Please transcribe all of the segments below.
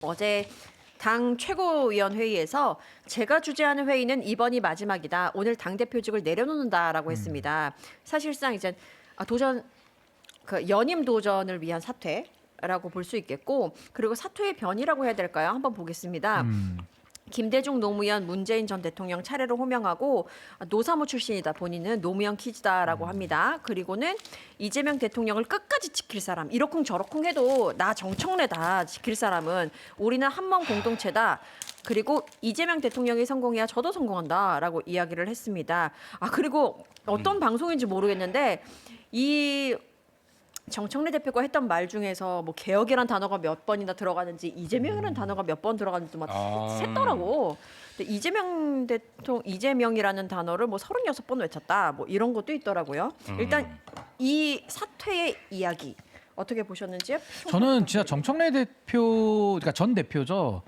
어제 당 최고위원 회의에서 제가 주재하는 회의는 이번이 마지막이다. 오늘 당대표직을 내려놓는다라고 했습니다. 사실상 이제 도전 연임 도전을 위한 사퇴라고 볼 수 있겠고, 그리고 사퇴의 변이라고 해야 될까요? 한번 보겠습니다. 김대중 노무현 문재인 전 대통령 차례로 호명하고 노사모 출신이다. 본인은 노무현 키즈다라고 합니다. 그리고는 이재명 대통령을 끝까지 지킬 사람. 이러쿵 저러쿵 해도 나 정청래다. 지킬 사람은 우리는 한번 공동체다. 그리고 이재명 대통령이 성공해야 저도 성공한다라고 이야기를 했습니다. 그리고 어떤 방송인지 모르겠는데 이 정청래 대표가 했던 말 중에서 뭐 개혁이란 단어가 몇 번이나 들어가는지 이재명이라는 단어가 몇 번 들어가는지 막 셌더라고. 근데 이재명이라는 단어를 뭐 36번 외쳤다. 뭐 이런 것도 있더라고요. 일단 이 사퇴의 이야기 어떻게 보셨는지요? 저는 진짜 정청래 대표, 그러니까 전 대표죠.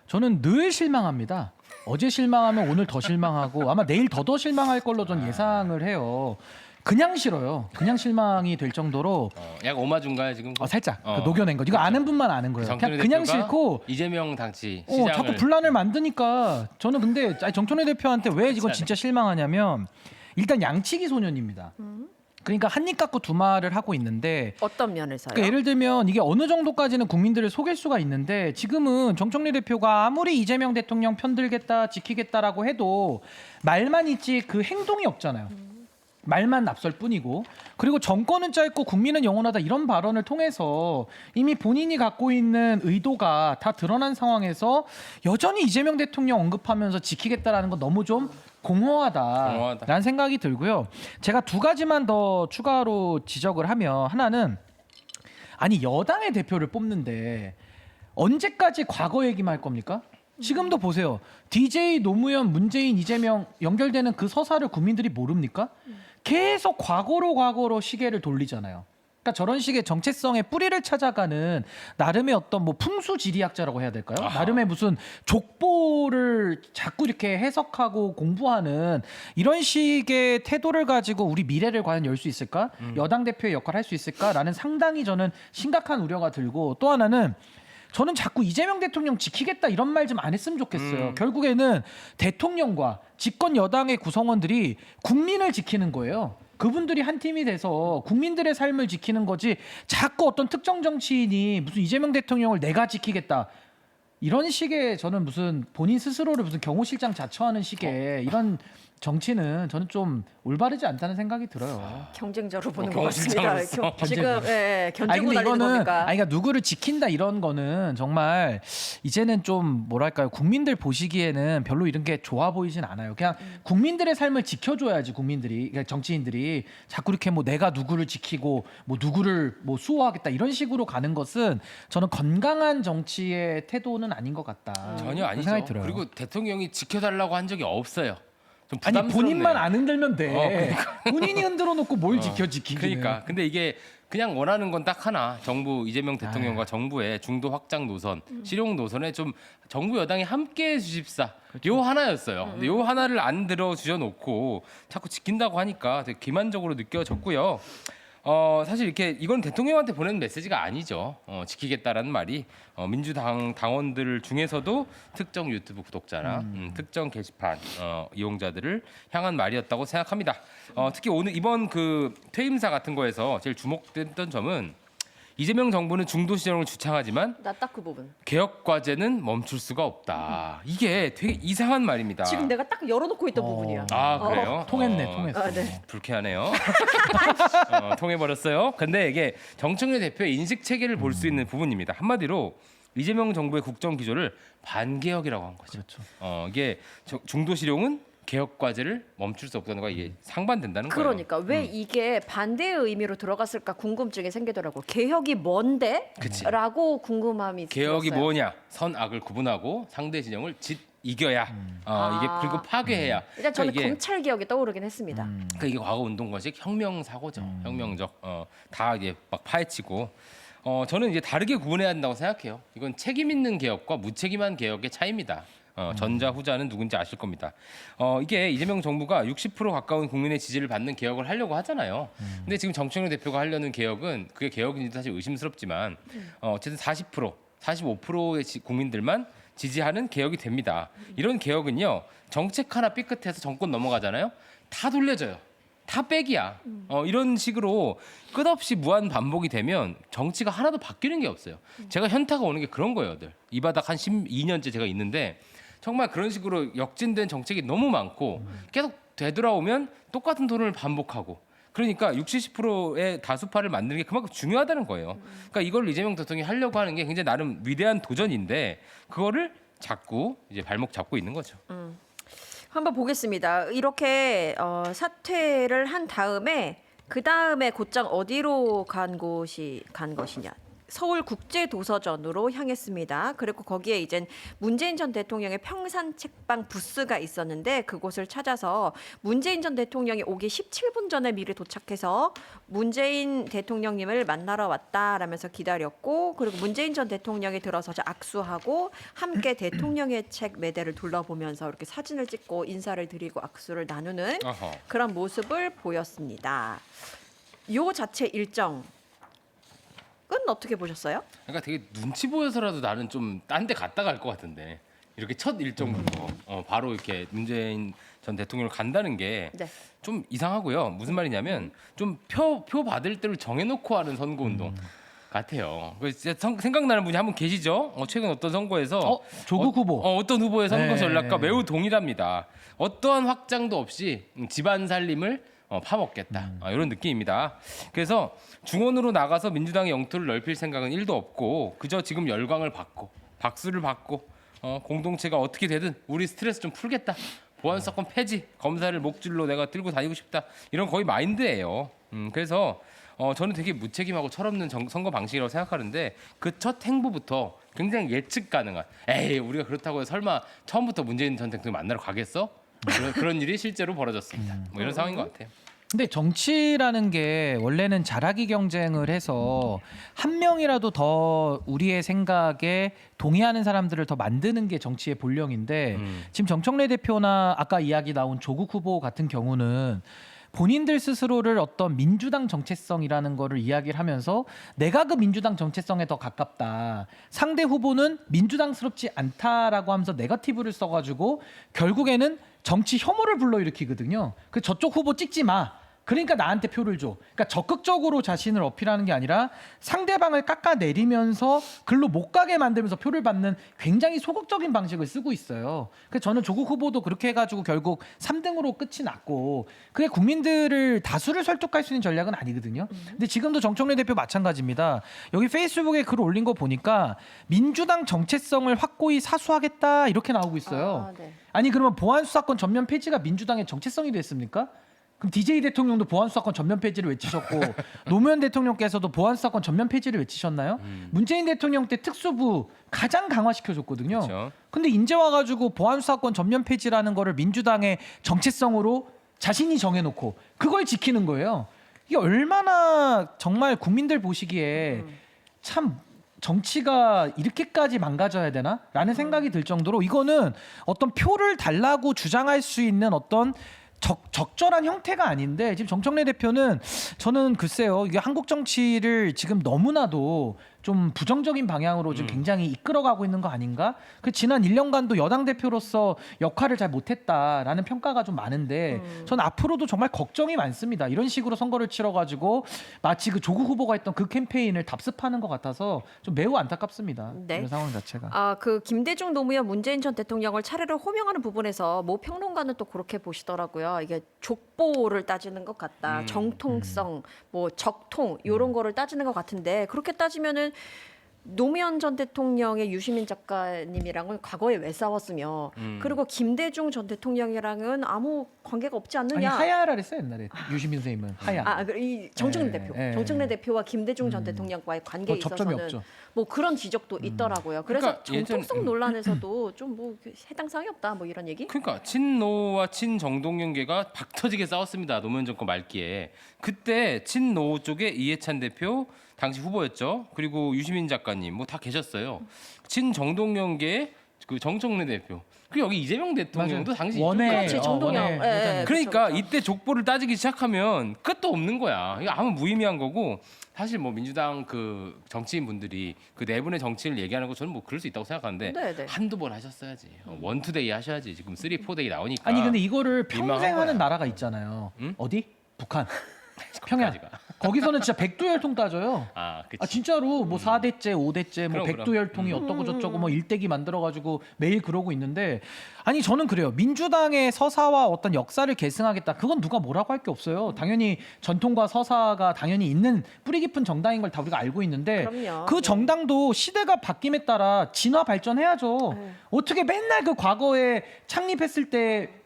저는 늘 실망합니다. 어제 실망하면 오늘 더 실망하고 아마 내일 더 실망할 걸로 전 예상을 해요. 그냥 싫어요. 그냥 실망이 될 정도로 약간 오마주인가요 지금? 살짝 그 녹여낸 거. 이거 아는 분만 아는 거예요. 그냥 싫고 이재명 당시 시장을 자꾸 분란을 만드니까 저는 근데 정청래 대표한테 왜 이건 진짜 실망하냐면 일단 양치기 소년입니다. 그러니까 한 입 갖고 두 말을 하고 있는데 어떤 면에서요? 그러니까 예를 들면 이게 어느 정도까지는 국민들을 속일 수가 있는데 지금은 정청래 대표가 아무리 이재명 대통령 편들겠다 지키겠다라고 해도 말만 있지 그 행동이 없잖아요. 말만 앞설 뿐이고, 그리고 정권은 짧고 국민은 영원하다 이런 발언을 통해서 이미 본인이 갖고 있는 의도가 다 드러난 상황에서 여전히 이재명 대통령 언급하면서 지키겠다라는 건 너무 좀 공허하다라는 생각이 들고요. 제가 두 가지만 더 추가로 지적을 하면, 하나는 아니 여당의 대표를 뽑는데 언제까지 과거 얘기만 할 겁니까? 지금도 보세요. DJ 노무현, 문재인, 이재명 연결되는 그 서사를 국민들이 모릅니까? 계속 과거로 시계를 돌리잖아요. 그러니까 저런 식의 정체성의 뿌리를 찾아가는 나름의 어떤 뭐 풍수지리학자라고 해야 될까요? 나름의 무슨 족보를 자꾸 이렇게 해석하고 공부하는 이런 식의 태도를 가지고 우리 미래를 과연 열 수 있을까? 여당 대표의 역할을 할 수 있을까라는 상당히 저는 심각한 우려가 들고, 또 하나는 저는 자꾸 이재명 대통령 지키겠다 이런 말 좀 안 했으면 좋겠어요. 결국에는 대통령과 집권 여당의 구성원들이 국민을 지키는 거예요. 그분들이 한 팀이 돼서 국민들의 삶을 지키는 거지, 자꾸 어떤 특정 정치인이 무슨 이재명 대통령을 내가 지키겠다 이런 식의, 저는 무슨 본인 스스로를 무슨 경호실장 자처하는 식의 이런 정치는 저는 좀 올바르지 않다는 생각이 들어요. 경쟁자로 보는 것 같습니다. 지금 견제고 근데 달리는 겁니까? 그러니까 누구를 지킨다 이런 거는 정말 이제는 좀 뭐랄까요, 국민들 보시기에는 별로 이런 게 좋아 보이진 않아요. 그냥 국민들의 삶을 지켜줘야지. 국민들이, 그러니까 정치인들이 자꾸 이렇게 뭐 내가 누구를 지키고 뭐 누구를 뭐 수호하겠다 이런 식으로 가는 것은 저는 건강한 정치의 태도는 아닌 것 같다. 전혀 아니죠. 생각이 들어요. 그리고 대통령이 지켜달라고 한 적이 없어요. 좀 아니 부담스럽네요. 본인만 안 흔들면 돼. 그러니까. 본인이 흔들어 놓고 뭘 지키기는. 그러니까 근데 이게 그냥 원하는 건 딱 하나, 정부 이재명 대통령과 정부의 중도 확장 노선, 실용 노선에 좀 정부 여당이 함께해 주십사. 요 하나였어요. 근데 요 하나를 안 들어 주셔 놓고 자꾸 지킨다고 하니까 되게 기만적으로 느껴졌고요. 사실 이렇게 이건 대통령한테 보내는 메시지가 아니죠. 지키겠다라는 말이 민주당 당원들 중에서도 특정 유튜브 구독자나 특정 게시판 이용자들을 향한 말이었다고 생각합니다. 특히 오늘 이번 그 퇴임사 같은 거에서 제일 주목됐던 점은 이재명 정부는 중도 시정을 주창하지만 나 딱 그 부분. 개혁 과제는 멈출 수가 없다. 이게 되게 이상한 말입니다. 지금 내가 딱 열어놓고 있던 부분이야. 그래요? 통했어. 네. 불쾌하네요. 통해버렸어요. 근데 이게 정청래 대표의 인식 체계를 볼 수 있는 부분입니다. 한마디로 이재명 정부의 국정 기조를 반개혁이라고 한 거죠. 그렇죠. 이게 중도 실용은 개혁 과제를 멈출 수 없다는 거, 이게 상반된다는 거예요. 그러니까 왜 이게 반대의 의미로 들어갔을까 궁금증이 생기더라고. 개혁이 뭔데? 그치. 라고 궁금함이 개혁이 들었어요. 뭐냐? 선악을 구분하고 상대 진영을 이겨야 이게 그리고 파괴해야. 일단 저는 그러니까 검찰 개혁이 떠오르긴 했습니다. 그러니까 이게 과거 운동권식 혁명 사고죠. 혁명적 다 이게 막 파헤치고. 저는 이제 다르게 구분해야 한다고 생각해요. 이건 책임 있는 개혁과 무책임한 개혁의 차이입니다. 전자 후자는 누군지 아실 겁니다. 이게 이재명 정부가 60% 가까운 국민의 지지를 받는 개혁을 하려고 하잖아요. 근데 지금 정청래 대표가 하려는 개혁은 그게 개혁인지 사실 의심스럽지만 어쨌든 40% 45%의 국민들만 지지하는 개혁이 됩니다. 이런 개혁은요. 정책 하나 삐끗해서 정권 넘어가잖아요. 다 돌려줘요. 다 백이야. 이런 식으로 끝없이 무한 반복이 되면 정치가 하나도 바뀌는 게 없어요. 제가 현타가 오는 게 그런 거예요. 이 바닥 한 12년째 제가 있는데 정말 그런 식으로 역진된 정책이 너무 많고 계속 되돌아오면 똑같은 토론을 반복하고 그러니까 60, 70%의 다수파를 만드는 게 그만큼 중요하다는 거예요. 그러니까 이걸 이재명 대통령이 하려고 하는 게 굉장히 나름 위대한 도전인데 그거를 자꾸 이제 발목 잡고 있는 거죠. 한번 보겠습니다. 이렇게 사퇴를 한 다음에 그 다음에 곧장 어디로 간 것이냐? 서울국제도서전으로 향했습니다. 그리고 거기에 이젠 문재인 전 대통령의 평산 책방 부스가 있었는데 그곳을 찾아서 문재인 전 대통령이 오기 17분 전에 미리 도착해서 문재인 대통령님을 만나러 왔다라면서 기다렸고 그리고 문재인 전 대통령이 들어서자 악수하고 함께 대통령의 책 매대를 둘러보면서 이렇게 사진을 찍고 인사를 드리고 악수를 나누는 어허. 그런 모습을 보였습니다. 요 자체 일정 은 어떻게 보셨어요? 그러니까 되게 눈치 보여서라도 나는 좀 딴 데 갔다 갈 것 같은데 이렇게 첫 일정부터 바로 이렇게 문재인 전 대통령을 간다는 게 좀 네. 이상하고요. 무슨 말이냐면 좀 표 받을 때를 정해놓고 하는 선거운동 같아요. 그래서 생각나는 분이 한 분 계시죠? 최근 어떤 선거에서 조국 후보. 어떤 후보의 선거 네. 전략과 매우 동일합니다. 어떠한 확장도 없이 집안 살림을 파먹겠다 이런 느낌입니다. 그래서 중원으로 나가서 민주당의 영토를 넓힐 생각은 1도 없고 그저 지금 열광을 받고 박수를 받고 공동체가 어떻게 되든 우리 스트레스 좀 풀겠다. 보안 사건 폐지, 검사를 목줄로 내가 들고 다니고 싶다. 이런 거의 마인드예요. 그래서 저는 되게 무책임하고 철없는 선거 방식이라고 생각하는데 그 첫 행보부터 굉장히 예측 가능한 에이 우리가 그렇다고 해서 설마 처음부터 문재인 전 대통령 만나러 가겠어? 그런 일이 실제로 벌어졌습니다. 뭐 이런 상황인 것 같아요. 근데 정치라는 게 원래는 잘하기 경쟁을 해서 한 명이라도 더 우리의 생각에 동의하는 사람들을 더 만드는 게 정치의 본령인데 지금 정청래 대표나 아까 이야기 나온 조국 후보 같은 경우는 본인들 스스로를 어떤 민주당 정체성이라는 거를 이야기를 하면서 내가 그 민주당 정체성에 더 가깝다. 상대 후보는 민주당스럽지 않다라고 하면서 네거티브를 써가지고 결국에는 정치 혐오를 불러일으키거든요. 그 저쪽 후보 찍지 마. 그러니까 나한테 표를 줘. 그러니까 적극적으로 자신을 어필하는 게 아니라 상대방을 깎아내리면서 글로 못 가게 만들면서 표를 받는 굉장히 소극적인 방식을 쓰고 있어요. 그래서 저는 조국 후보도 그렇게 해가지고 결국 3등으로 끝이 났고 그게 국민들을 다수를 설득할 수 있는 전략은 아니거든요. 근데 지금도 정청래 대표 마찬가지입니다. 여기 페이스북에 글 올린 거 보니까 민주당 정체성을 확고히 사수하겠다 이렇게 나오고 있어요. 네. 아니 그러면 보안수사권 전면 폐지가 민주당의 정체성이 됐습니까? 그럼 DJ 대통령도 보안수사권 전면 폐지를 외치셨고 노무현 대통령께서도 보안수사권 전면 폐지를 외치셨나요? 문재인 대통령 때 특수부 가장 강화시켜줬거든요. 그렇죠. 근데 이제 와가지고 보안수사권 전면 폐지라는 거를 민주당의 정체성으로 자신이 정해놓고 그걸 지키는 거예요. 이게 얼마나 정말 국민들 보시기에 참 정치가 이렇게까지 망가져야 되나? 라는 생각이 들 정도로 이거는 어떤 표를 달라고 주장할 수 있는 어떤 적절한 형태가 아닌데 지금 정청래 대표는 저는 글쎄요 이게 한국 정치를 지금 너무나도 좀 부정적인 방향으로 지금 굉장히 이끌어가고 있는 거 아닌가? 그 지난 1년간도 여당 대표로서 역할을 잘 못했다라는 평가가 좀 많은데 전 앞으로도 정말 걱정이 많습니다. 이런 식으로 선거를 치러가지고 마치 그 조국 후보가 했던 그 캠페인을 답습하는 것 같아서 좀 매우 안타깝습니다. 네. 이런 상황 자체가. 그 김대중 노무현 문재인 전 대통령을 차례로 호명하는 부분에서 모 평론가는 또 그렇게 보시더라고요. 이게 족보를 따지는 것 같다. 정통성, 뭐 적통 이런 거를 따지는 것 같은데 그렇게 따지면은 노무현 전 대통령의 유시민 작가님이랑은 과거에 왜 싸웠으며 그리고 김대중 전 대통령이랑은 아무 관계가 없지 아니 않느냐. 하야라 그랬어요 옛날에 유시민 선생님은 하야. 이 정청래 네, 대표, 네. 정청래 대표와 김대중 전 대통령과의 관계에 접점이 있어서는 없죠. 뭐 그런 지적도 있더라고요. 그래서 그러니까 정통성 논란에서도 좀 뭐 해당 사항이 없다 뭐 이런 얘기? 그러니까 친노와 친정동연계가 박터지게 싸웠습니다. 노무현 정권 말기에. 그때 친노 쪽에 이해찬 대표 당시 후보였죠. 그리고 유시민 작가님 뭐 다 계셨어요. 친정동연계 그 정청래 대표, 그리고 여기 이재명 대통령도 당시 원외, 그렇지, 정동영. 원외 예, 회장님. 그러니까 그쵸, 그쵸. 이때 족보를 따지기 시작하면 끝도 없는 거야. 이거 아무 무의미한 거고 사실 뭐 민주당 그 정치인 분들이 그 네 분의 정치인을 얘기하는 거 저는 뭐 그럴 수 있다고 생각하는데 네, 네. 한두 번 하셨어야지. 원투데이 하셔야지. 지금 3-4데이 나오니까. 아니 근데 이거를 민망한 평생 하는 거야. 나라가 있잖아요. 응? 어디? 북한. 평양. 거기까지가. 거기서는 진짜 백두혈통 따져요. 아, 그치. 아 진짜로 뭐 4대째, 5대째 뭐 그럼, 백두혈통이 어떠고 저쩌고 뭐 일대기 만들어 가지고 매일 그러고 있는데 아니 저는 그래요. 민주당의 서사와 어떤 역사를 계승하겠다. 그건 누가 뭐라고 할 게 없어요. 당연히 전통과 서사가 당연히 있는 뿌리 깊은 정당인 걸 다 우리가 알고 있는데 그럼요. 그 네. 정당도 시대가 바뀜에 따라 진화 발전해야죠. 네. 어떻게 맨날 그 과거에 창립했을 때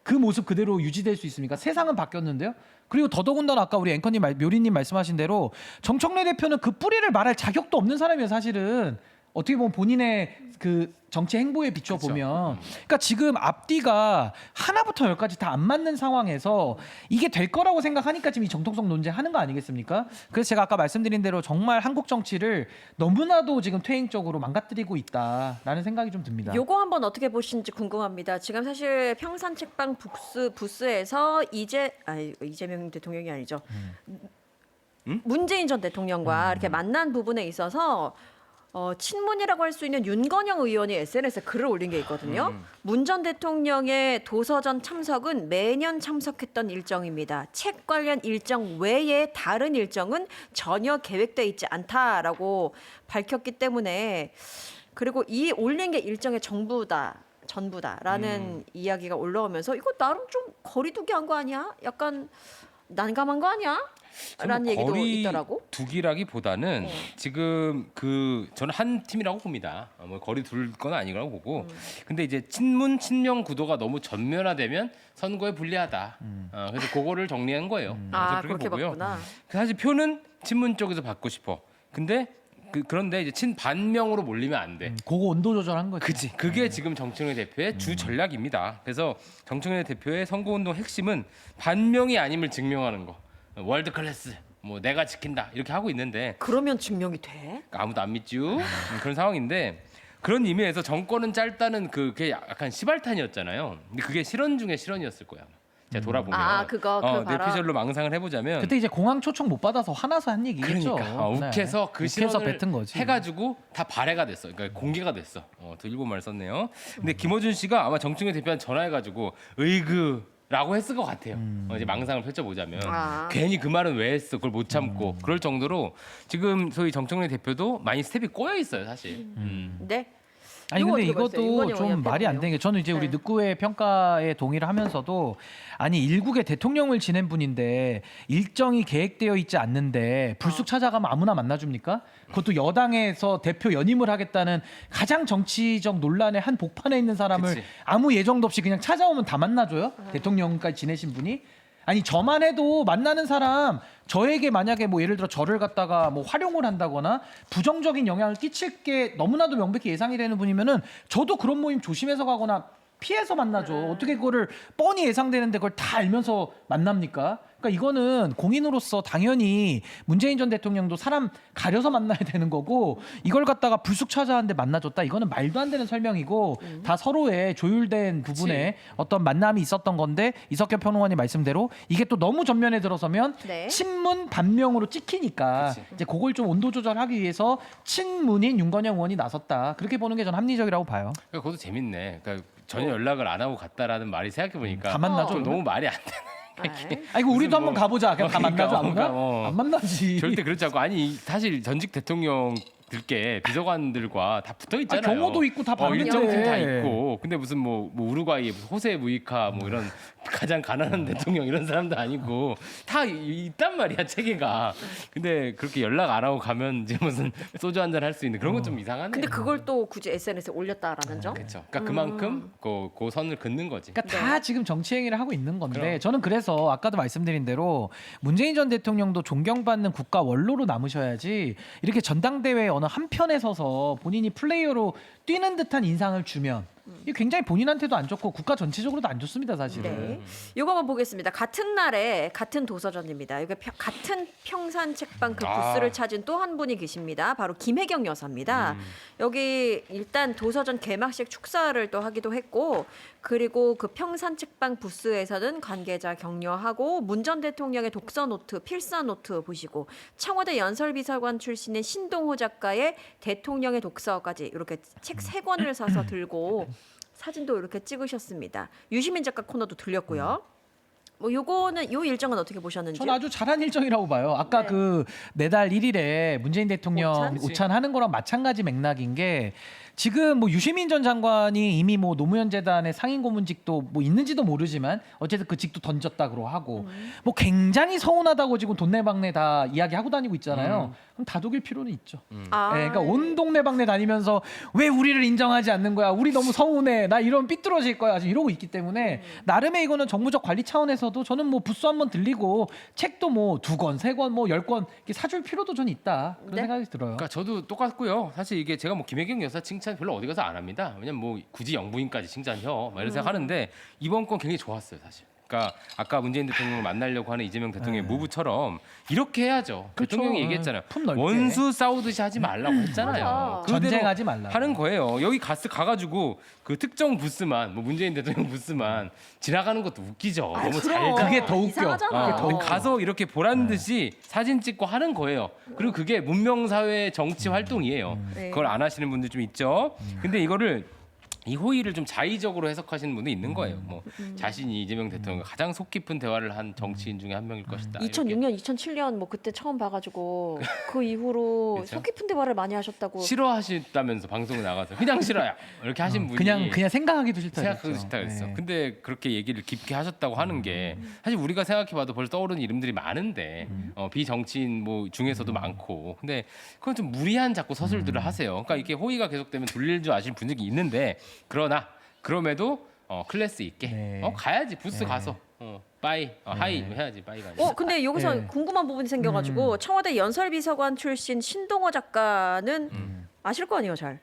그 모습 그대로 유지될 수 있습니까? 세상은 바뀌었는데요. 그리고 더더군다나 아까 우리 앵커님 묘리님 말씀하신 대로 정청래 대표는 그 뿌리를 말할 자격도 없는 사람이에요. 사실은 어떻게 보면 본인의 그 정치 행보에 비춰 보면, 그러니까 지금 앞뒤가 하나부터 열까지 다 안 맞는 상황에서 이게 될 거라고 생각하니까 지금 이 정통성 논쟁하는 거 아니겠습니까? 그래서 제가 아까 말씀드린 대로 정말 한국 정치를 너무나도 지금 퇴행적으로 망가뜨리고 있다라는 생각이 좀 듭니다. 요거 한번 어떻게 보시는지 궁금합니다. 지금 사실 평산 책방 부스에서 이재명 대통령이 아니죠. 문재인 전 대통령과 이렇게 만난 부분에 있어서 친문이라고 할 수 있는 윤건영 의원이 SNS에 글을 올린 게 있거든요. 문 전 대통령의 도서전 참석은 매년 참석했던 일정입니다. 책 관련 일정 외에 다른 일정은 전혀 계획돼 있지 않다라고 밝혔기 때문에, 그리고 이 올린 게 일정의 전부다라는 이야기가 올라오면서 이거 나름 좀 거리두기 한 거 아니야? 약간 난감한 거 아니야? 라는 얘기도 있더라고. 두기라기보다는 지금 그 저는 한 팀이라고 봅니다. 뭐 거리 둘 건 아니라고 보고. 근데 이제 친문 친명 구도가 너무 전면화되면 선거에 불리하다. 그래서 그거를 정리한 거예요. 아, 그래서 그렇게 보고요. 봤구나. 사실 표는 친문 쪽에서 받고 싶어. 근데 그런데 이제 친반명으로 몰리면 안 돼. 그거 온도 조절한 거지. 그치. 그게 지금 정청래 대표의 주 전략입니다. 그래서 정청래 대표의 선거운동 핵심은 반명이 아님을 증명하는 거. 월드 클래스, 뭐 내가 지킨다 이렇게 하고 있는데 그러면 증명이 돼? 아무도 안 믿죠. 그런 상황인데 그런 의미에서 정권은 짧다는 그게 약간 시발탄이었잖아요. 근데 그게 실언 중에 실언이었을 거야. 제가 돌아보면 그거 내 피셜로 망상을 해보자면 그때 이제 공항 초청 못 받아서 화나서 한 얘기겠죠. 그러니까 욱해서 그 욱해서 실언을 뱉은 거지. 해가지고 다 발해가 됐어. 그러니까 공개가 됐어. 또 일본말 썼네요. 근데 김어준 씨가 아마 정청래 대표한테 전화해가지고 라고 했을 것 같아요. 이제 망상을 펼쳐보자면 괜히 그 말은 왜 했어? 그걸 못 참고 그럴 정도로 지금 소위 정청래 대표도 많이 스텝이 꼬여 있어요, 사실. 네. 아니 이거 근데 어떻게 보셨어요? 이것도 윤건영 좀 의원 말이 안 패배네요. 되는 게 저는 이제 우리 네. 늑구의 평가에 동의를 하면서도 아니 일국의 대통령을 지낸 분인데 일정이 계획되어 있지 않는데 불쑥 찾아가면 아무나 만나줍니까? 그것도 여당에서 대표 연임을 하겠다는 가장 정치적 논란의 한 복판에 있는 사람을 그치. 아무 예정도 없이 그냥 찾아오면 다 만나줘요? 대통령까지 지내신 분이? 아니 저만 해도 만나는 사람 저에게 만약에 뭐 예를 들어 저를 갖다가 뭐 활용을 한다거나 부정적인 영향을 끼칠 게 너무나도 명백히 예상이 되는 분이면은 저도 그런 모임 조심해서 가거나 피해서 만나죠. 어떻게 그거를 뻔히 예상되는데 그걸 다 알면서 만납니까? 그러니까 이거는 공인으로서 당연히 문재인 전 대통령도 사람 가려서 만나야 되는 거고 이걸 갖다가 불쑥 찾아왔는데 만나줬다. 이거는 말도 안 되는 설명이고 다 서로의 조율된 부분에 어떤 만남이 있었던 건데 이석현 평론가님 말씀대로 이게 또 너무 전면에 들어서면 네. 친문 반명으로 찍히니까 그치. 이제 그걸 좀 온도 조절하기 위해서 친문인 윤건영 의원이 나섰다. 그렇게 보는 게 저는 합리적이라고 봐요. 그러니까 그것도 재밌네. 그러니까 전혀 연락을 안 하고 갔다라는 말이 생각해 보니까 다 만나죠, 좀 그러면? 너무 말이 안 돼. 아 이거 우리도 무슨 한번 뭐- 가보자. 그냥 다 그러니까, 만나죠 아무나? 그러니까 안 만나지. 절대 그렇지 않고 아니 사실 전직 대통령들께 비서관들과 다 붙어 있잖아요. 경호도 있고 다 봤는데. 일정팀 다 있고. 근데 무슨 뭐 우루과이 호세 무이카 뭐 이런 가장 가난한 대통령 이런 사람도 아니고 다 있단 말이야 체계가. 근데 그렇게 연락 안 하고 가면 이제 무슨 소주 한잔 할 수 있는 그런 건 좀 이상하네. 근데 그걸 또 굳이 SNS에 올렸다라는 점? 그렇죠. 그러니까 그만큼 그 선을 긋는 거지. 그러니까 다 지금 정치 행위를 하고 있는 건데 그럼. 저는 그래서 아까도 말씀드린 대로 문재인 전 대통령도 존경받는 국가 원로로 남으셔야지 이렇게 전당대회 어느 한편에 서서 본인이 플레이어로 뛰는 듯한 인상을 주면 이게 굉장히 본인한테도 안 좋고 국가 전체적으로도 안 좋습니다, 사실은. 네. 이거 한번 보겠습니다. 같은 날에 같은 도서전입니다. 이게 같은 평산 책방 그 부스를 찾은 또 한 분이 계십니다. 바로 김혜경 여사입니다. 여기 일단 도서전 개막식 축사를 또 하기도 했고, 그리고 그 평산 책방 부스에서는 관계자 격려하고 문 전 대통령의 독서 노트, 필사 노트 보시고 청와대 연설비서관 출신의 신동호 작가의 대통령의 독서까지 이렇게 책 3권을 사서 들고 사진도 이렇게 찍으셨습니다. 유시민 작가 코너도 들렸고요. 뭐 요거는 요 일정은 어떻게 보셨는지? 전 아주 잘한 일정이라고 봐요. 아까 네. 그 매달 1일에 문재인 대통령 오찬? 오찬하는 거랑 마찬가지 맥락인 게 지금 뭐 유시민 전 장관이 이미 뭐 노무현 재단의 상임 고문직도 뭐 있는지도 모르지만 어쨌든 그 직도 던졌다고 하고 뭐 굉장히 서운하다고 지금 돈내방네 다 이야기하고 다니고 있잖아요. 그럼 다독일 필요는 있죠. 아, 네, 그러니까 온 동네방네 다니면서 왜 우리를 인정하지 않는 거야? 우리 너무 서운해. 나 이런 삐뚤어질 거야. 지금 이러고 있기 때문에 나름의 이거는 정부적 관리 차원에서도 저는 뭐 부스 한번 들리고 책도 뭐 2권, 3권, 뭐 10권 이렇게 사줄 필요도 전 있다. 그런 네. 생각이 들어요. 그러니까 저도 똑같고요. 사실 이게 제가 뭐 김혜경 여사 칭찬 별로 어디 가서 안 합니다. 왜냐면 뭐 굳이 영부인까지 칭찬해요. 막 이런 생각하는데 이번 건 굉장히 좋았어요, 사실. 그러니까 아까 문재인 대통령을 만나려고 하는 이재명 대통령의 무브처럼 이렇게 해야죠. 그렇죠. 대통령이 얘기했잖아요. 품 넓게. 원수 싸우듯이 하지 말라고 했잖아요. 맞아. 그대로 전쟁하지 말라고. 하는 거예요. 여기 가가지고 그 특정 부스만 뭐 문재인 대통령 부스만 지나가는 것도 웃기죠. 너무 잘 그럼. 그게 더 웃겨. 이상하잖아. 그게 더 웃겨. 가서 이렇게 보란 듯이 사진 찍고 하는 거예요. 그리고 그게 문명사회 정치 활동이에요. 네. 그걸 안 하시는 분들 좀 있죠. 근데 이거를 이 호의를 좀 자의적으로 해석하시는 분도 있는 거예요. 뭐 자신이 이재명 대통령과 가장 속 깊은 대화를 한 정치인 중에 한 명일 것이다. 이렇게. 2006년, 2007년 뭐 그때 처음 봐가지고 그 이후로 그렇죠? 속 깊은 대화를 많이 하셨다고. 싫어하셨다면서 방송에 나가서 그냥 싫어요. 이렇게 하신 분이 그냥 생각하기도 싫다. 생각하기 그랬죠. 싫다 그랬어. 네. 근데 그렇게 얘기를 깊게 하셨다고 하는 게 사실 우리가 생각해봐도 벌써 떠오르는 이름들이 많은데 비정치인 뭐 중에서도 많고. 근데 그건 좀 무리한 자꾸 서술들을 하세요. 그러니까 이게 호의가 계속되면 돌릴 줄 아시는 분들이 있는데 그럼에도 클래스 있게 네. 가야지 부스 네. 가서 빠이 하이 해야지 빠이가 아니라. 근데 여기서 네. 궁금한 부분이 생겨가지고 청와대 연설비서관 출신 신동호 작가는 아실 거 아니에요, 잘.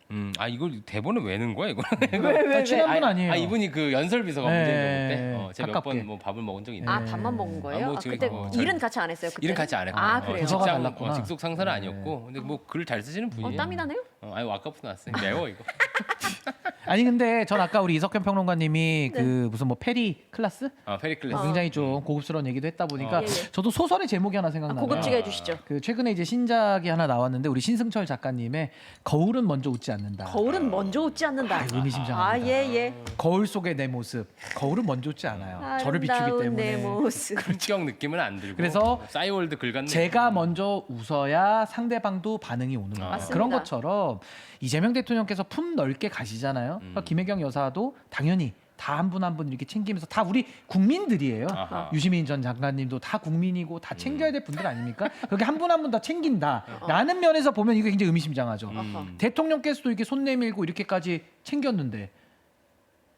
이걸 대본에 왜 넣은 거야 이거? 왜? 친한 분 아니에요. 이분이 그 연설비서가 네. 문재인 정부 때 제가 몇 가깝게. 번 뭐 밥을 먹은 적이 있는데 아, 밥만 먹은 거예요? 뭐 아, 지금 그때 저- 일은 같이 안 했어요, 그때. 일은 같이 안 했고 아, 그래요? 부서가 달랐구나. 직속 상사는 아니었고 근데 뭐 글 잘 쓰시는 분이에요. 땀이 나네요? 아유 아까부터 났어요. 매워 이거. 아니 근데 전 아까 우리 이석현 평론가님이 네. 그 무슨 뭐 페리 클라스 페리클래스. 굉장히 좀 고급스러운 얘기도 했다 보니까 예, 예. 저도 소설의 제목이 하나 생각나요. 고급지게 해주시죠. 그 최근에 이제 신작이 하나 나왔는데 우리 신승철 작가님의 거울은 먼저 웃지 않는다. 거울은 먼저 웃지 않는다. 아이고, 의미심장합니다. 아, 예. 거울 속의 내 모습. 거울은 먼저 웃지 않아요. 저를 비추기 아름다운 내 때문에. 모습. 급격 느낌은 안 들고. 그래서 싸이월드 글 같네. 제가 먼저 웃어야 상대방도 반응이 오는 거예요. 맞습니다. 그런 것처럼 이재명 대통령께서 품 넓게 가시잖아요. 그러니까 김혜경 여사도 당연히 다 한 분 한 분 이렇게 챙기면서 다 우리 국민들이에요. 아하. 유시민 전 장관님도 다 국민이고 다 챙겨야 될 분들 아닙니까? 그렇게 한 분 한 분 다 챙긴다라는 면에서 보면 이게 굉장히 의미심장하죠. 대통령께서도 이렇게 손 내밀고 이렇게까지 챙겼는데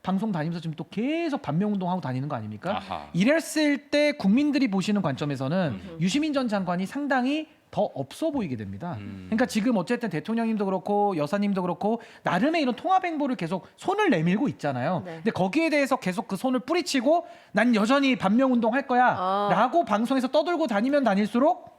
방송 다니면서 지금 또 계속 반명운동하고 다니는 거 아닙니까? 아하. 이랬을 때 국민들이 보시는 관점에서는 유시민 전 장관이 상당히 더 없어 보이게 됩니다. 그러니까 지금 어쨌든 대통령님도 그렇고 여사님도 그렇고 나름의 이런 통합 행보를 계속 손을 내밀고 있잖아요. 네. 근데 거기에 대해서 계속 그 손을 뿌리치고 난 여전히 반명운동 할 거야라고 방송에서 떠들고 다니면 다닐수록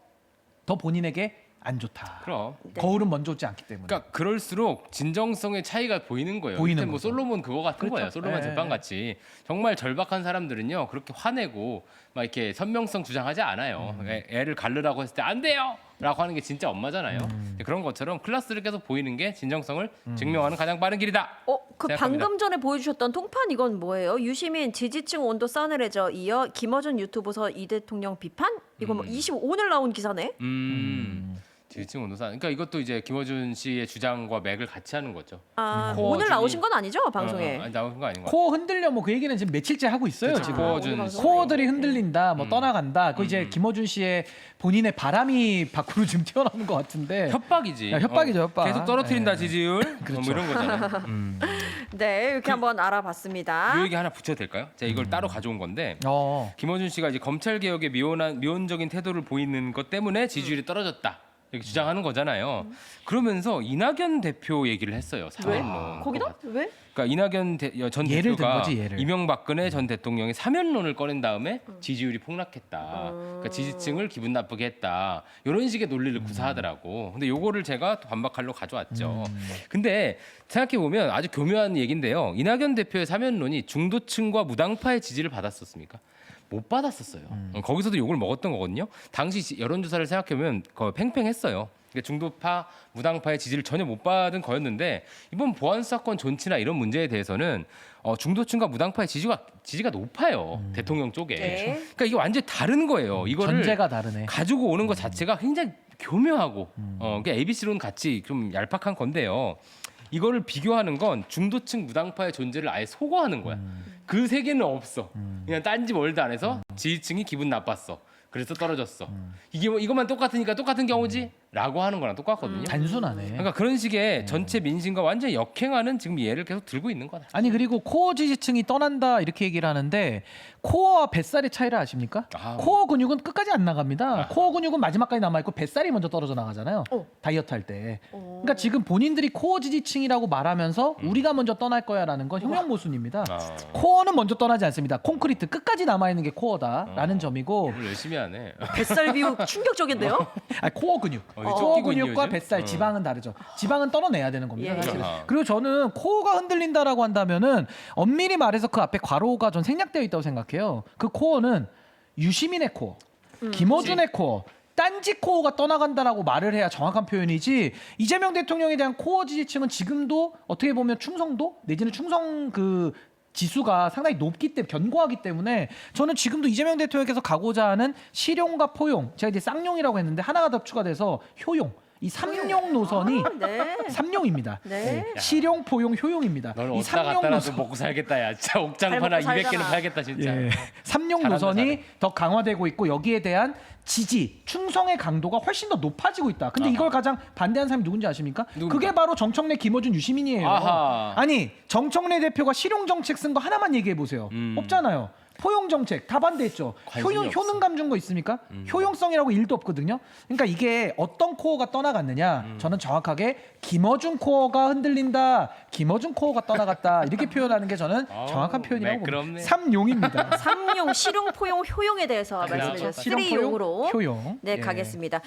더 본인에게 안 좋다. 그럼. 네. 거울은 먼저 웃지 않기 때문에. 그러니까 그럴수록 진정성의 차이가 보이는 거예요. 보이는 이때 뭐 거죠. 솔로몬 그거 같은 그렇죠. 거예요. 솔로몬 예, 재판 같이 정말 절박한 사람들은요 그렇게 화내고 막 이렇게 선명성 주장하지 않아요. 애를 가르라고 했을 때 안 돼요라고 하는 게 진짜 엄마잖아요. 그런 것처럼 클래스를 계속 보이는 게 진정성을 증명하는 가장 빠른 길이다. 그 생각합니다. 방금 전에 보여주셨던 통판 이건 뭐예요? 유시민 지지층 온도 싸늘해져 이어 김어준 유튜브서 이 대통령 비판? 이거 뭐 25오늘 나온 기사네? 지지층 온도사. 그러니까 이것도 이제 김어준 씨의 주장과 맥을 같이 하는 거죠. 아, 코어 오늘 중이- 나오신 건 아니죠 방송에? 아니, 나오는 거 아닌 것 같아요. 코어 흔들려 뭐 그 얘기는 지금 며칠째 하고 있어요. 그렇죠. 지금. 코어준 오늘 씨. 방송- 코어들이 흔들린다, 뭐 떠나간다. 그 이제 김어준 씨의 본인의 바람이 밖으로 지금 튀어나오는 것 같은데. 협박이지. 야, 협박이죠, 협박. 계속 떨어뜨린다 예. 지지율. 뭐 이런 거잖아요. 네 이렇게 한번 알아봤습니다. 이 얘기 하나 붙여도 될까요? 제가 이걸 따로 가져온 건데 어. 김어준 씨가 이제 검찰 개혁에 미온적인 태도를 보이는 것 때문에 지지율이 떨어졌다. 이렇게 주장하는 거잖아요. 그러면서 이낙연 대표 얘기를 했어요. 왜? 사면론. 거기다? 왜? 그러니까 이낙연 전 예를 든 대표가 거지, 예를. 이명박근혜 전 대통령이 사면론을 꺼낸 다음에 지지율이 폭락했다. 그러니까 지지층을 기분 나쁘게 했다. 이런 식의 논리를 구사하더라고. 근데 요거를 제가 또 반박하려고 가져왔죠. 근데 생각해 보면 아주 교묘한 얘기인데요. 이낙연 대표의 사면론이 중도층과 무당파의 지지를 받았었습니까? 못 받았었어요. 거기서도 욕을 먹었던 거거든요. 당시 여론조사를 생각해보면 거의 팽팽했어요. 그러니까 중도파, 무당파의 지지를 전혀 못 받은 거였는데 이번 보안 사건 존치나 이런 문제에 대해서는 중도층과 무당파의 지지가 높아요. 대통령 쪽에. 네. 그러니까 이게 완전히 다른 거예요. 이거를 전제가 다르네. 가지고 오는 것 자체가 굉장히 교묘하고 그러니까 ABC로는 같이 좀 얄팍한 건데요. 이거를 비교하는 건 중도층 무당파의 존재를 아예 소거하는 거야. 그 세계는 없어. 그냥 딴지 월드 안에서 지지층이 기분 나빴어. 그래서 떨어졌어. 이게 뭐 이것만 똑같으니까 똑같은 경우지? 라고 하는 거랑 똑같거든요. 단순하네. 그러니까 그런 식의 전체 민심과 완전히 역행하는 지금 예를 계속 들고 있는 거다. 아니 그리고 코어 지지층이 떠난다 이렇게 얘기를 하는데 코어와 뱃살의 차이를 아십니까? 코어 근육은 끝까지 안 나갑니다. 코어 근육은 마지막까지 남아 있고 뱃살이 먼저 떨어져 나가잖아요. 다이어트 할 때. 그러니까 지금 본인들이 코어 지지층이라고 말하면서 우리가 먼저 떠날 거야라는 건 형용 모순입니다. 코어는 먼저 떠나지 않습니다. 콘크리트 끝까지 남아 있는 게 코어다라는 점이고 오늘 열심히 하네. 뱃살 비율 충격적인데요? 아니, 코어 근육. 이게 코어 쫓기고 있니, 근육과 요즘? 뱃살, 지방은 다르죠. 지방은 떨어내야 되는 겁니다. 예. 사실은. 아하. 그리고 저는 코어가 흔들린다라고 한다면은 엄밀히 말해서 그 앞에 괄호가 전 생략되어 있다고 생각해요. 그 코어는 유시민의 코어, 김어준의 코어, 딴지 코어가 떠나간다라고 말을 해야 정확한 표현이지. 이재명 대통령에 대한 코어 지지층은 지금도 어떻게 보면 충성도 내지는 충성 그 지수가 상당히 높기 때문에 견고하기 때문에 저는 지금도 이재명 대통령께서 가고자 하는 실용과 포용, 제가 이제 쌍용이라고 했는데 하나가 더 추가돼서 효용, 이 삼용 노선이 네. 삼용입니다. 네. 실용, 포용, 효용입니다. 너는 이 어디다 갖다 놔도 먹고 살겠다. 야, 진짜 옥장 하나 잘 먹고 200개는 살잖아. 팔겠다 진짜. 예. 삼용 잘한다, 노선이 잘해. 더 강화되고 있고 여기에 대한 지지, 충성의 강도가 훨씬 더 높아지고 있다. 근데 아하. 이걸 가장 반대하는 사람이 누군지 아십니까? 누굽니까? 그게 바로 정청래, 김어준, 유시민이에요. 아하. 아니 정청래 대표가 실용 정책 쓴 거 하나만 얘기해 보세요. 없잖아요. 포용 정책 다 반대했죠. 관심이 없어. 효능감 준 거 있습니까? 효용성이라고 일도 없거든요. 그러니까 이게 어떤 코어가 떠나갔느냐? 저는 정확하게 김어준 코어가 흔들린다. 김어준 코어가 떠나갔다. 이렇게 표현하는 게 저는 정확한 표현이라고 봅니다. 매끄럽네. 삼용, 삼용입니다. 실용, 포용, 효용에 대해서 말씀해 주셨습니다. 실용, 포용, 3용으로 효용. 네, 예. 가겠습니다.